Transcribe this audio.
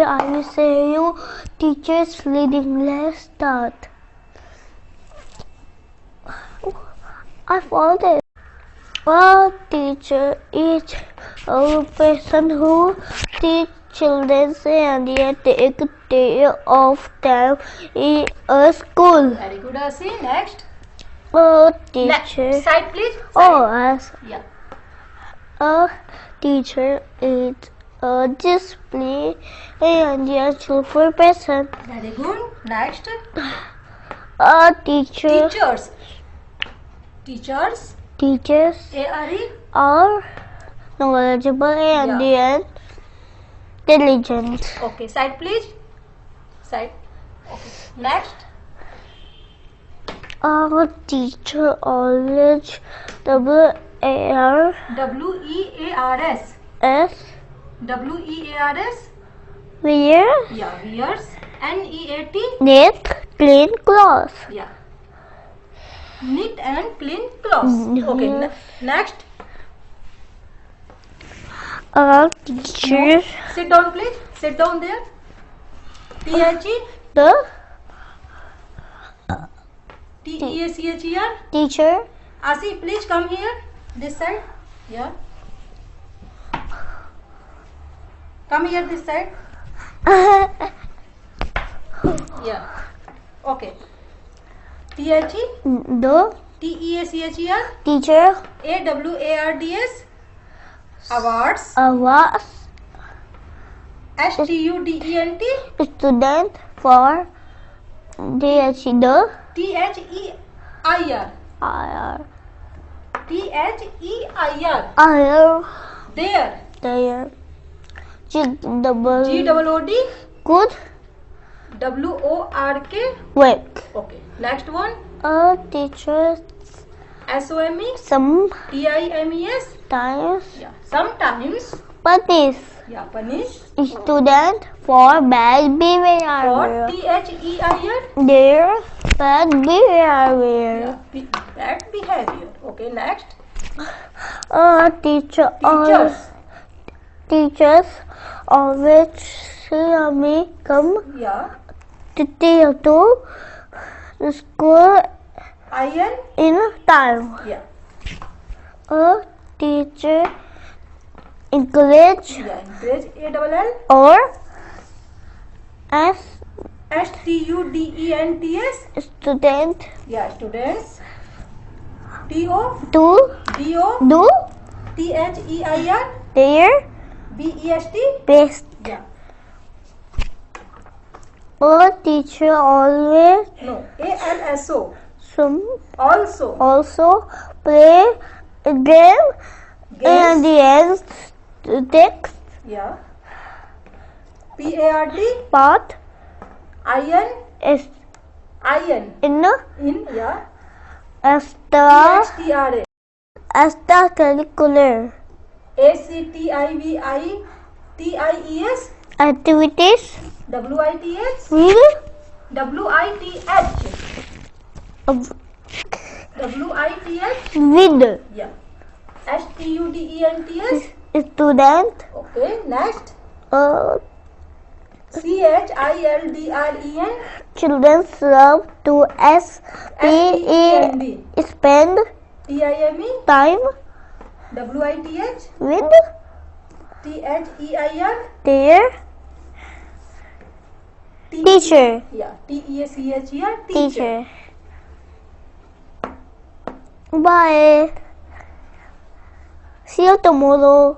Today I will say you teachers reading. Let's start. I found it. A teacher is a person who teach children and yet take care of them in a school. Very good, Aashi. Next. A teacher. Side, please. Side. Oh, yes. Yeah. A teacher is a display and useful person. Very good. Next. A teacher. Teachers. Teachers. Teachers A-R-E. are knowledgeable and intelligent. Okay. Side, please. Side. Okay. Next. A teacher always W-A-R-S W-E-A-R-S. W-E-A-R-S. Wear Yeah. Wears. N-E-A-T. neat clean clothes. Yeah. Neat and clean clothes. Okay. Yes. Next. A teacher Sit down, please. Sit down there. T-H-E. the T-E-A-C-H-E-R. teacher Aashi, please come here. This side. Yeah. Come here this side. Yeah. Okay. T-H-E. the T-E-A-C-H-E-R. teacher A-W-A-R-D-S. Awards. was S-T-U-D-E-N-T. student for the T-H-E-I-R. I T-H-E-I-R. are There. there. G-double G-O-O-D. good W-O-R-K. work. Okay. Next one. A teacher S-O-M-E. sometimes T-I-M-E-S. Yeah. Sometimes. punish Punish. student for bad Or behavior. T-H-E-I-R. Their bad behavior. Bad behavior. Okay. Next. A teachers always see me come Yeah. to school I-N. in time. Yeah. A teacher encourage Yeah. Encourage. A-double-L. or as S-T-U-D-E-N-T-S. student Yeah. Students. T-O. to D-O. do T-H-E-I-R. their B-E-S-T. best. Yeah. A teacher always No. A-L-S-O. also Also. play a game and Games. the end text Yeah. P-A-R-T. part I-N. is I-N. in In. Yeah. extracurricular Extracurricular. A-C-T-I-V-I-T-I-E-S. activities W-I-T-H. will W-I-T-H. with W-I-T-H. Yeah. S-T-U-D-E-N-T-S. student Okay. Next. C-H-I-L-D-R-E-N. children love to S-P-E-N-D. spend T-I-M-E. time W-I-T-H. with T-H-E-I-R. their teacher. Yeah. T-E-A-C-H-E-R. Teacher. Bye. See you tomorrow.